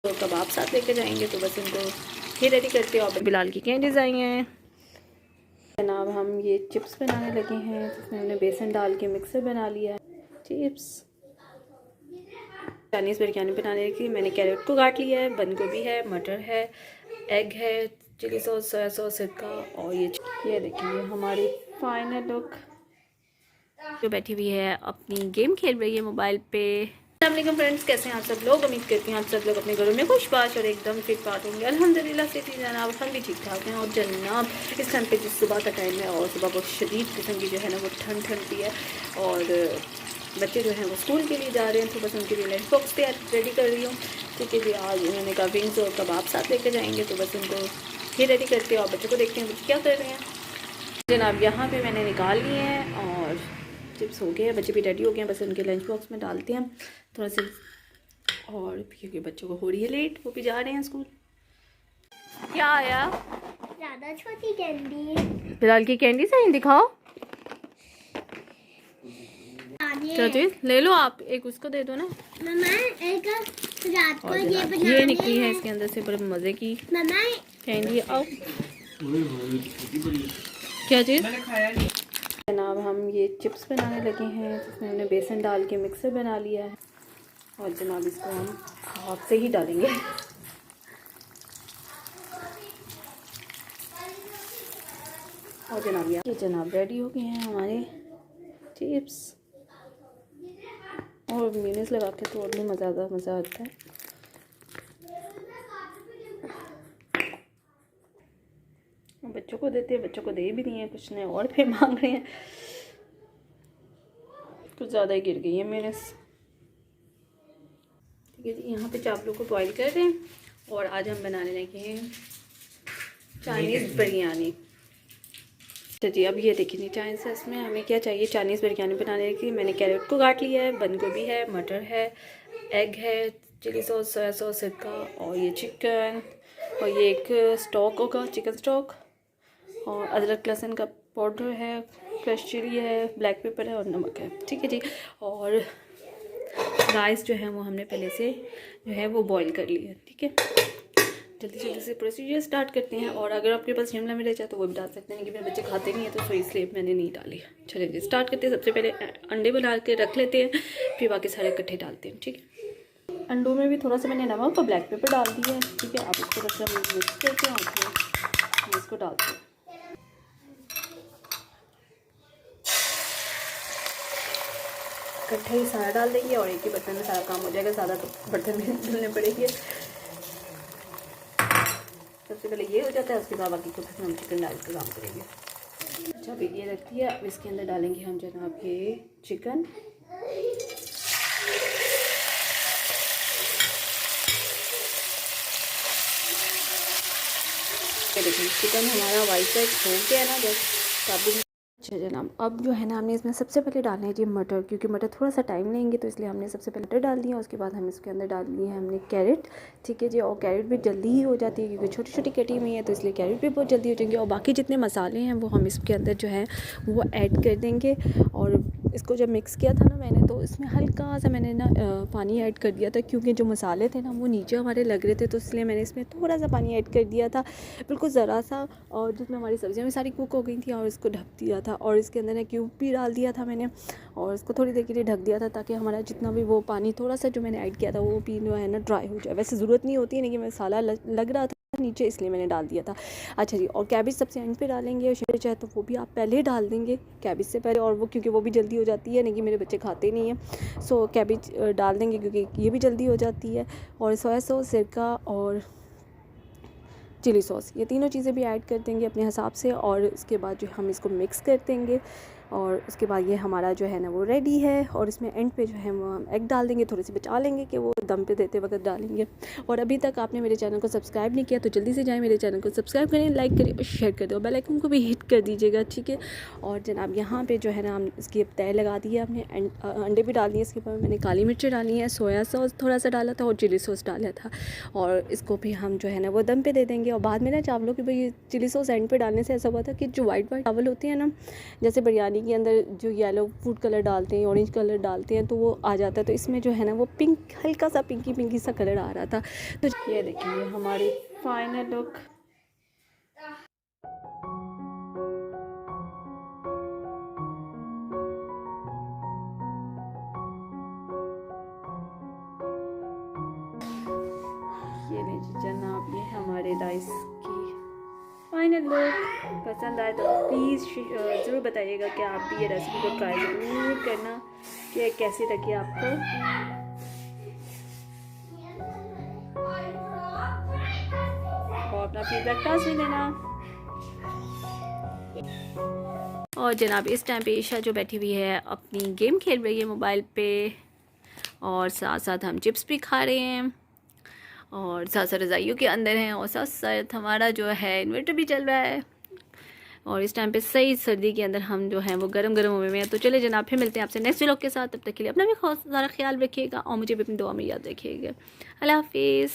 तो कबाब साथ लेके जाएंगे, तो बस उनको ही रेडी करते हैं। और बिलाल की कैंडीज आई हैं जनाब। हम ये चिप्स बनाने लगे हैं, जिसमें हमने बेसन डाल के मिक्सर बना लिया है। चिप्स चाइनीज़ बिरयानी बनाने के लिए मैंने कैरेट को काट लिया है, बंद गोभी है, मटर है, एग है, चिली सॉस, सोया सॉस, सिरका और ये देखिए हमारी फाइनल लुक। जो बैठी हुई है अपनी गेम खेल रही है मोबाइल पे। अस्सलाम फ्रेंड्स, कैसे हैं आप सब लोग? उम्मीद करती हैं आप सब लोग अपने घरों में खुशबाश और एकदम फिट फाट होंगे। अल्हम्दुलिल्लाह से थी जनाब, हम भी ठीक ठाक हैं। और जनाब इस टाइम पे जिस सुबह का टाइम है और सुबह बहुत शदीद किस्म की जो है ना वो ठंड ठंडती है। और बच्चे जो हैं वो स्कूल के लिए जा रहे हैं, तो बस उनके लिए लंच बॉक्स तैयार रेडी कर रही हूँ। ठीक है जी, आज उन्होंने कहा विंग्स और कबाब साथ लेकर जाएंगे, तो बस उनको ही रेडी करते हैं और बच्चों को देखते हैं बच्चे क्या कर रहे हैं। जनाब यहाँ पे मैंने निकाल लिए हैं और चिप्स हो गए हैं, बच्चे भी रेडी हो गए हैं, बस उनके लंच बॉक्स में डालते हैं थोड़ा सा। और क्योंकि बच्चों को हो रही है लेट, वो भी जा रहे हैं स्कूल। क्या आया? ज़्यादा छोटी कैंडी। बिलाल की कैंडी सही दिखाओ। क्या चीज ले लो आप, एक उसको दे दो ना। मम्मा एक रात को ये बनानी ये निकली है इसके अंदर से बड़े मजे की मम्मा कैंडी। आओ क्या चीज? मैंने खाया नहीं जनाब। हम ये चिप्स बनाने लगे हैं, जिसमें हमने बेसन डाल के मिक्सर बना लिया है। और जनाब इसको हम हाथ से ही डालेंगे। और जनाब ये जनाब रेडी हो गए हैं हमारे चिप्स। और मेयोनीज लगा के तो और भी मज़ा आता है। बच्चों को देते हैं, बच्चों को दे भी दिए हैं, कुछ ने और फिर मांग रहे हैं। कुछ ज़्यादा ही गिर गई है मेयोनीज। ठीक है जी, यहाँ पे चावलों को बॉईल कर रहे हैं और आज हम बनाने लगे हैं चाइनीज़ बिरयानी। अच्छा जी, अब ये देखिए नी चाइनीज़ है, इसमें हमें क्या चाहिए। चाइनीज़ बिरयानी बनाने के लिए मैंने कैरेट को काट लिया है, बंद गोभी है, मटर है, एग है, चिली सॉस, सोया सॉस, सिरका और ये चिकन। और ये एक स्टॉक होगा, चिकन स्टॉक। और अदरक लहसुन का पाउडर है, फ्रेश चिली है, ब्लैक पेपर है और नमक है। ठीक है जी। और राइस जो है वो हमने पहले से जो है वो बॉईल कर लिया है। ठीक है, जल्दी जल्दी से प्रोसीजर स्टार्ट करते हैं। और अगर आपके पास शिमला मिर्च है तो वो भी डाल सकते हैं, लेकिन मेरे बच्चे खाते नहीं है तो इसलिए मैंने नहीं डाली। चलिए जी स्टार्ट करते हैं। सबसे पहले अंडे बना के रख लेते हैं, फिर बाकी सारे इकट्ठे डालते हैं। ठीक है, अंडों में भी थोड़ा सा मैंने नमक और ब्लैक पेपर डाल दिया है। ठीक है, आप इसको रख कर मिक्स करते हैं और फिर इसको डालते हैं। इकट्ठे ही सारा डाल देंगे और एक ही बर्तन में सारा काम हो जाएगा, ज़्यादा तो बर्तन में धुलने पड़ेगी। सबसे पहले ये हो जाता है, उसके बाद बाकी को फिर हम चिकन डाल कर काम करेंगे। अच्छा, अभी ये रख दिया। अब इसके अंदर डालेंगे हम जनाब ये चिकन। देखिए चिकन हमारा वाइट साइड हो गया ना बस, काबुल। अच्छा जनाब, अब जो है ना हमने इसमें सबसे पहले डालना है जी मटर, क्योंकि मटर थोड़ा सा टाइम लेंगे, तो इसलिए हमने सबसे पहले मटर डाल दिया। उसके बाद हम इसके अंदर डाल दिए हैं हमने कैरेट। ठीक है जी, और कैरेट भी जल्दी ही हो जाती है क्योंकि छोटी छोटी कटी हुई है, तो इसलिए कैरेट भी बहुत जल्दी हो जाएंगे। और बाकी जितने मसाले हैं वो हम इसके अंदर जो है वो ऐड कर देंगे। और इसको जब मिक्स किया था ना मैंने, तो इसमें हल्का सा मैंने ना पानी ऐड कर दिया था, क्योंकि जो मसाले थे ना वो नीचे हमारे लग रहे थे, तो इसलिए मैंने इसमें थोड़ा सा पानी ऐड कर दिया था, बिल्कुल ज़रा सा। और जिसमें हमारी सब्जियां भी सारी कुक हो गई थी, और इसको ढक दिया था। और इसके अंदर क्यूब भी डाल दिया था मैंने, और इसको थोड़ी देर के लिए ढक दिया था, ताकि हमारा जितना भी वो पानी थोड़ा सा जो मैंने ऐड किया था वो भी जो है ना ड्राई हो जाए। वैसे ज़रूरत नहीं होती है, लेकिन मसाला लग रहा था नीचे, इसलिए मैंने डाल दिया था। अच्छा जी, और कैबेज सबसे एंड पे डालेंगे, और चाहे तो वो भी आप पहले डाल देंगे कैबेज से पहले, और वो क्योंकि वो भी जल्दी हो जाती है, लेकिन मेरे बच्चे खाते नहीं हैं, सो कैबेज डाल देंगे क्योंकि ये भी जल्दी हो जाती है। और सोया सॉस, सिरका और चिली सॉस, ये तीनों चीज़ें भी ऐड कर देंगे अपने हिसाब से। और उसके बाद जो हम इसको मिक्स कर देंगे, और उसके बाद ये हमारा जो है ना वो रेडी है। और इसमें एंड पे जो है वो हम एग डाल देंगे, थोड़े से बचा लेंगे कि वो दम पे देते वक्त डालेंगे। और अभी तक आपने मेरे चैनल को सब्सक्राइब नहीं किया तो जल्दी से जाएं, मेरे चैनल को सब्सक्राइब करें, लाइक करें और शेयर कर दो, बेल आइकन को भी हिट कर दीजिएगा। ठीक है, और जनाब यहाँ पे जो है ना हम इसकी तय लगा दी है हमने, अंडे भी डाल दिए। इसके बाद मैंने काली मिर्चें डाली हैं, सोया सॉस थोड़ा सा डाला था और चिली सॉस डाला था, और इसको भी हम जो है ना वो दम पे दे देंगे। और बाद में ना चावलों की भाई चिली सॉस एंड पे डालने से ऐसा हुआ था कि जो वाइट चावल होते हैं ना, जैसे बिरयानी पानी के अंदर जो येलो फूड कलर डालते हैं, ऑरेंज कलर डालते हैं तो वो आ जाता है। तो इसमें जो है ना वो पिंक, हल्का सा पिंकी पिंकी सा कलर आ रहा था। तो ये देखिए हमारी फाइनल लुक। ये लीजिए जनाब, ये हमारे राइस की फाइनल लुक। पसंद आए तो प्लीज़ ज़रूर बताइएगा कि आप भी ये रेसिपी को ट्राई ज़रूर करना कि कैसी लगी आपको। और अपना फीडबैक पास भी देना। और जनाब इस टाइम पे ईशा जो बैठी हुई है अपनी गेम खेल रही है मोबाइल पे, और साथ साथ हम चिप्स भी खा रहे हैं, और साथ साथ रज़ाइयों के अंदर हैं, और साथ साथ हमारा जो है इन्वर्टर भी चल रहा है। और इस टाइम पे सही सर्दी के अंदर हम जो हैं वो गरम गरम हुए में हैं। तो चले जनाब, फिर मिलते हैं आपसे नेक्स्ट व्लॉग के साथ। तब तक के लिए अपना भी बहुत ज़्यादा ख्याल रखिएगा और मुझे भी अपनी दुआ में याद रखिएगा। अल्लाह हाफिज़।